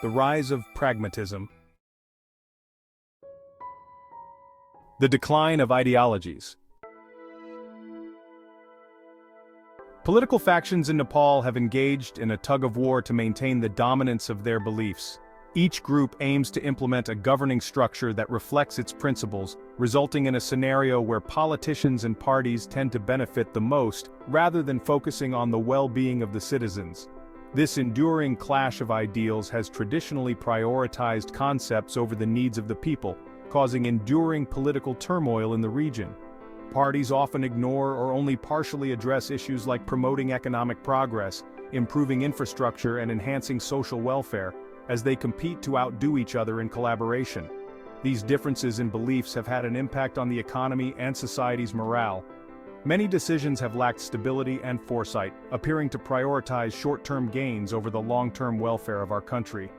The rise of pragmatism. The decline of ideologies. Political factions in Nepal have engaged in a tug-of-war to maintain the dominance of their beliefs. Each group aims to implement a governing structure that reflects its principles, resulting in a scenario where politicians and parties tend to benefit the most, rather than focusing on the well-being of the citizens. This enduring clash of ideals has traditionally prioritized concepts over the needs of the people, causing enduring political turmoil in the region. Parties often ignore or only partially address issues like promoting economic progress, improving infrastructure, and enhancing social welfare, as they compete to outdo each other in collaboration. These differences in beliefs have had an impact on the economy and society's morale. Many decisions have lacked stability and foresight, appearing to prioritize short-term gains over the long-term welfare of our country.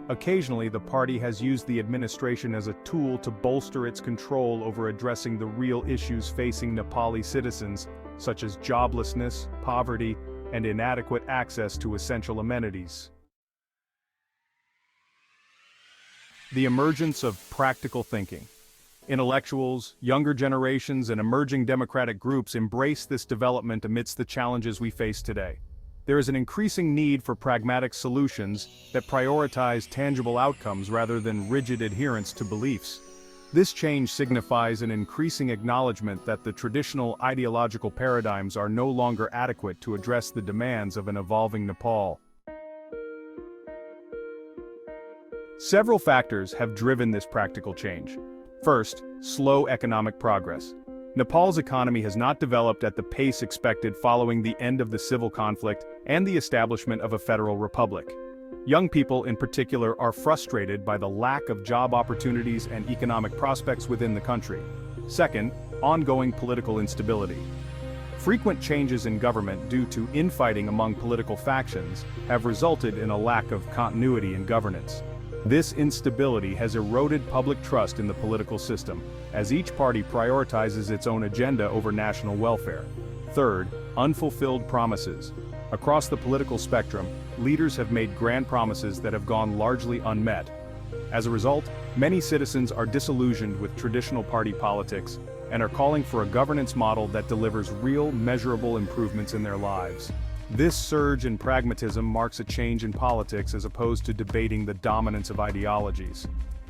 Occasionally, the party has used the administration as a tool to bolster its control over addressing the real issues facing Nepali citizens, such as joblessness, poverty, and inadequate access to essential amenities. The emergence of practical thinking. Intellectuals, younger generations, and emerging democratic groups embrace this development amidst the challenges we face today. There is an increasing need for pragmatic solutions that prioritize tangible outcomes rather than rigid adherence to beliefs. This change signifies an increasing acknowledgement that the traditional ideological paradigms are no longer adequate to address the demands of an evolving Nepal. Several factors have driven this practical change. First, slow economic progress. Nepal's economy has not developed at the pace expected following the end of the civil conflict and the establishment of a federal republic. Young people in particular are frustrated by the lack of job opportunities and economic prospects within the country. Second, ongoing political instability. Frequent changes in government due to infighting among political factions have resulted in a lack of continuity in governance. This instability has eroded public trust in the political system, as each party prioritizes its own agenda over national welfare. Third, unfulfilled promises. Across the political spectrum, leaders have made grand promises that have gone largely unmet. As a result, many citizens are disillusioned with traditional party politics and are calling for a governance model that delivers real, measurable improvements in their lives. This surge in pragmatism marks a change in politics as opposed to debating the dominance of ideologies.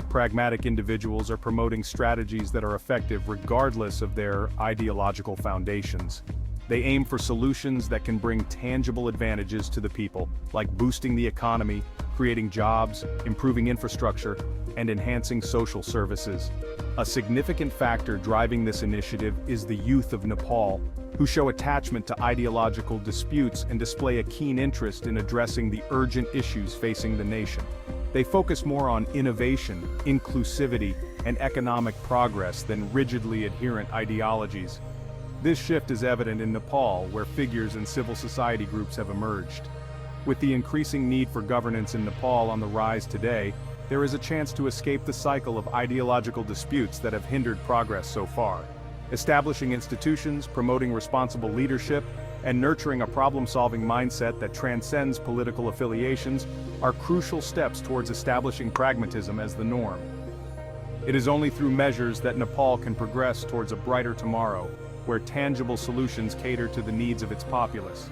Pragmatic individuals are promoting strategies that are effective regardless of their ideological foundations. They aim for solutions that can bring tangible advantages to the people, like boosting the economy, creating jobs, improving infrastructure, and enhancing social services. A significant factor driving this initiative is the youth of Nepal, who show attachment to ideological disputes and display a keen interest in addressing the urgent issues facing the nation. They focus more on innovation, inclusivity, and economic progress than rigidly adherent ideologies. This shift is evident in Nepal, where figures and civil society groups have emerged. With the increasing need for governance in Nepal on the rise today, there is a chance to escape the cycle of ideological disputes that have hindered progress so far. Establishing institutions, promoting responsible leadership, and nurturing a problem-solving mindset that transcends political affiliations are crucial steps towards establishing pragmatism as the norm. It is only through measures that Nepal can progress towards a brighter tomorrow, where tangible solutions cater to the needs of its populace.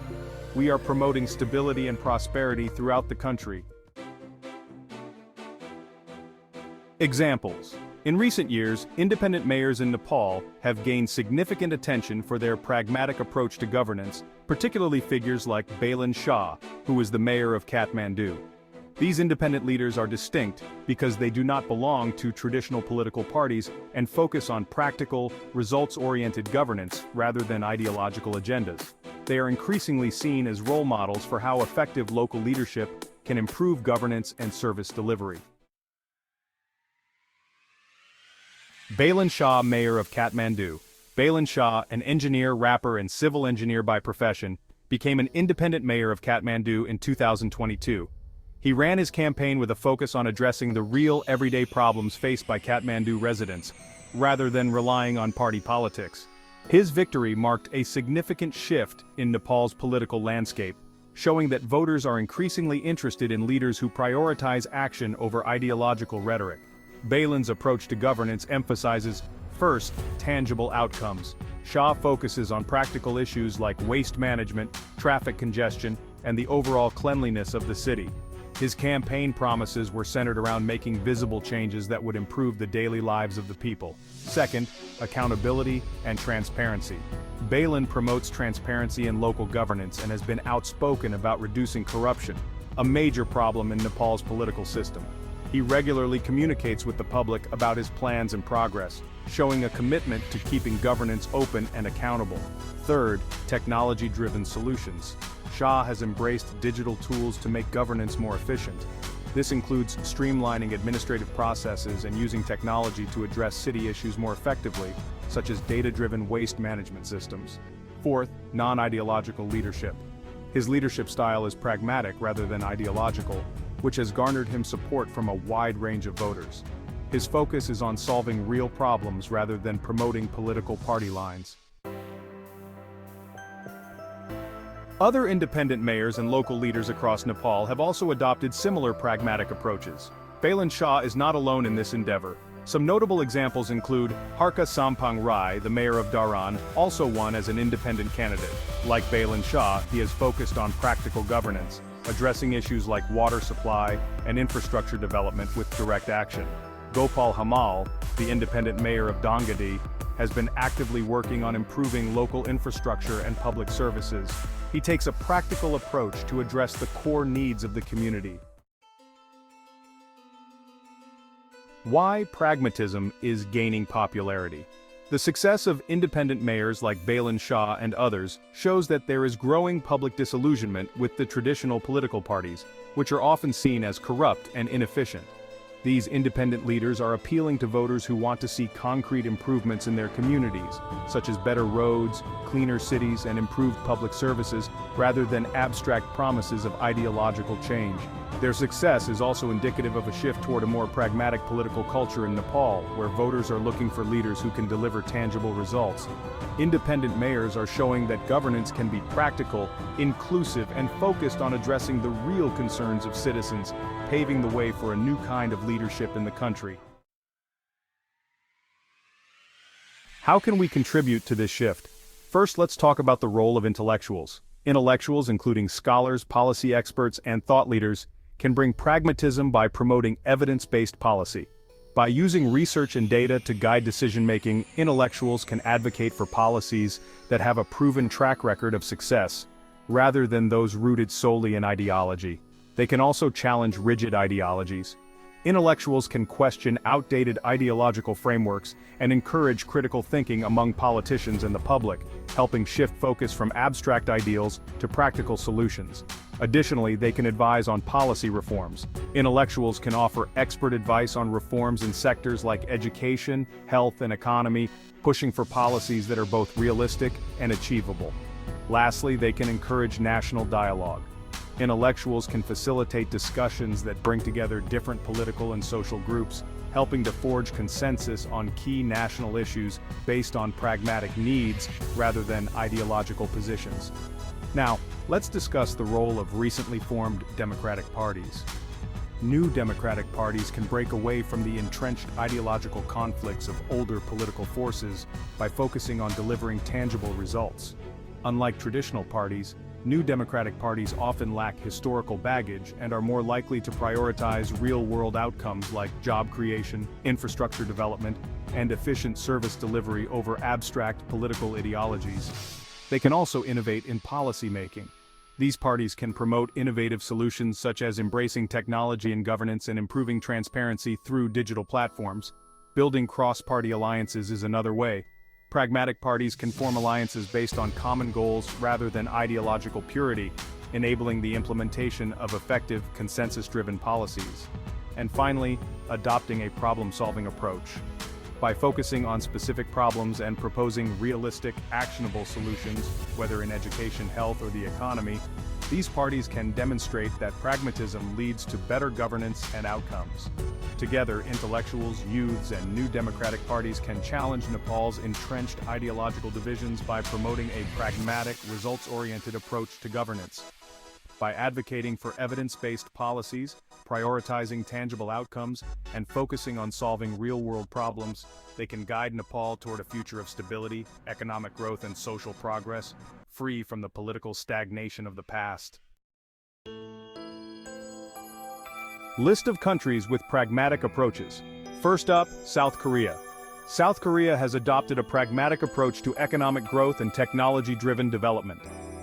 We are promoting stability and prosperity throughout the country. Examples. In recent years, independent mayors in Nepal have gained significant attention for their pragmatic approach to governance, particularly figures like Bailan Shah, who is the mayor of Kathmandu. These independent leaders are distinct because they do not belong to traditional political parties and focus on practical, results-oriented governance rather than ideological agendas. They are increasingly seen as role models for how effective local leadership can improve governance and service delivery. Bailan Shah, mayor of Kathmandu. Bailan Shah, an engineer, rapper, and civil engineer by profession, became an independent mayor of Kathmandu in 2022. He ran his campaign with a focus on addressing the real everyday problems faced by Kathmandu residents, rather than relying on party politics. His victory marked a significant shift in Nepal's political landscape, showing that voters are increasingly interested in leaders who prioritize action over ideological rhetoric. Balin's approach to governance emphasizes, first, tangible outcomes. Shah focuses on practical issues like waste management, traffic congestion, and the overall cleanliness of the city. His campaign promises were centered around making visible changes that would improve the daily lives of the people. Second, accountability and transparency. Balin promotes transparency in local governance and has been outspoken about reducing corruption, a major problem in Nepal's political system. He regularly communicates with the public about his plans and progress, showing a commitment to keeping governance open and accountable. Third, technology-driven solutions. Shah has embraced digital tools to make governance more efficient. This includes streamlining administrative processes and using technology to address city issues more effectively, such as data-driven waste management systems. Fourth, non-ideological leadership. His leadership style is pragmatic rather than ideological, which has garnered him support from a wide range of voters. His focus is on solving real problems rather than promoting political party lines. Other independent mayors and local leaders across Nepal have also adopted similar pragmatic approaches. Balin Shah is not alone in this endeavor. Some notable examples include Harka Sampang Rai, the mayor of Dharan, also won as an independent candidate. Like Balin Shah, he has focused on practical governance, addressing issues like water supply and infrastructure development with direct action. Gopal Hamal, the independent mayor of Dongadi, has been actively working on improving local infrastructure and public services. He takes a practical approach to address the core needs of the community. Why pragmatism is gaining popularity. The success of independent mayors like Balin Shah and others shows that there is growing public disillusionment with the traditional political parties, which are often seen as corrupt and inefficient. These independent leaders are appealing to voters who want to see concrete improvements in their communities, such as better roads, cleaner cities, and improved public services, rather than abstract promises of ideological change. Their success is also indicative of a shift toward a more pragmatic political culture in Nepal, where voters are looking for leaders who can deliver tangible results. Independent mayors are showing that governance can be practical, inclusive, and focused on addressing the real concerns of citizens, paving the way for a new kind of leadership in the country. How can we contribute to this shift? First, let's talk about the role of intellectuals. Intellectuals, including scholars, policy experts, and thought leaders, can bring pragmatism by promoting evidence-based policy. By using research and data to guide decision-making, intellectuals can advocate for policies that have a proven track record of success, rather than those rooted solely in ideology. They can also challenge rigid ideologies. Intellectuals can question outdated ideological frameworks and encourage critical thinking among politicians and the public, helping shift focus from abstract ideals to practical solutions. Additionally, they can advise on policy reforms. Intellectuals can offer expert advice on reforms in sectors like education, health, and economy, pushing for policies that are both realistic and achievable. Lastly, they can encourage national dialogue. Intellectuals can facilitate discussions that bring together different political and social groups, helping to forge consensus on key national issues based on pragmatic needs rather than ideological positions. Now, let's discuss the role of recently formed democratic parties. New democratic parties can break away from the entrenched ideological conflicts of older political forces by focusing on delivering tangible results. Unlike traditional parties, new democratic parties often lack historical baggage and are more likely to prioritize real-world outcomes like job creation, infrastructure development, and efficient service delivery over abstract political ideologies. They can also innovate in policy making. These parties can promote innovative solutions such as embracing technology in governance and improving transparency through digital platforms. Building cross-party alliances is another way. Pragmatic parties can form alliances based on common goals rather than ideological purity, enabling the implementation of effective, consensus-driven policies. And finally, adopting a problem-solving approach. By focusing on specific problems and proposing realistic, actionable solutions, whether in education, health, or the economy, these parties can demonstrate that pragmatism leads to better governance and outcomes. Together, intellectuals, youths, and new democratic parties can challenge Nepal's entrenched ideological divisions by promoting a pragmatic, results-oriented approach to governance. By advocating for evidence-based policies, prioritizing tangible outcomes, and focusing on solving real-world problems, they can guide Nepal toward a future of stability, economic growth, and social progress, free from the political stagnation of the past. List of countries with pragmatic approaches. First up, South Korea. South Korea has adopted a pragmatic approach to economic growth and technology-driven development.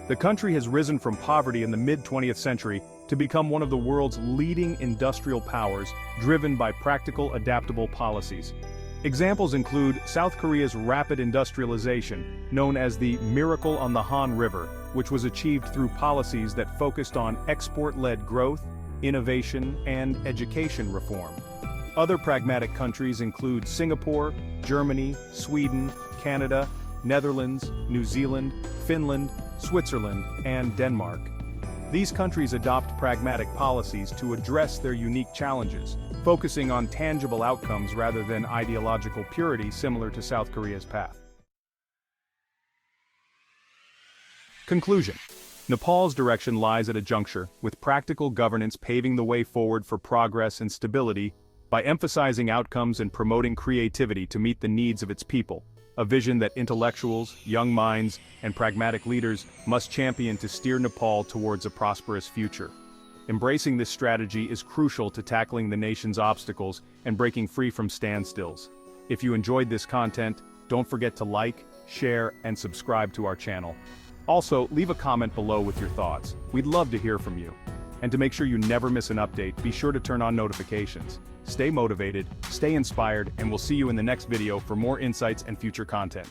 The country has risen from poverty in the mid-20th century to become one of the world's leading industrial powers, driven by practical, adaptable policies. Examples include South Korea's rapid industrialization, known as the Miracle on the Han River, which was achieved through policies that focused on export-led growth, innovation, and education reform. Other pragmatic countries include Singapore, Germany, Sweden, Canada, Netherlands, New Zealand, Finland, Switzerland, and Denmark. These countries adopt pragmatic policies to address their unique challenges, focusing on tangible outcomes rather than ideological purity similar to South Korea's path. Conclusion. Nepal's direction lies at a juncture, with practical governance paving the way forward for progress and stability by emphasizing outcomes and promoting creativity to meet the needs of its people, a vision that intellectuals, young minds, and pragmatic leaders must champion to steer Nepal towards a prosperous future. Embracing this strategy is crucial to tackling the nation's obstacles and breaking free from standstills. If you enjoyed this content, don't forget to like, share, and subscribe to our channel. Also, leave a comment below with your thoughts. We'd love to hear from you. And to make sure you never miss an update, be sure to turn on notifications. Stay motivated, stay inspired, and we'll see you in the next video for more insights and future content.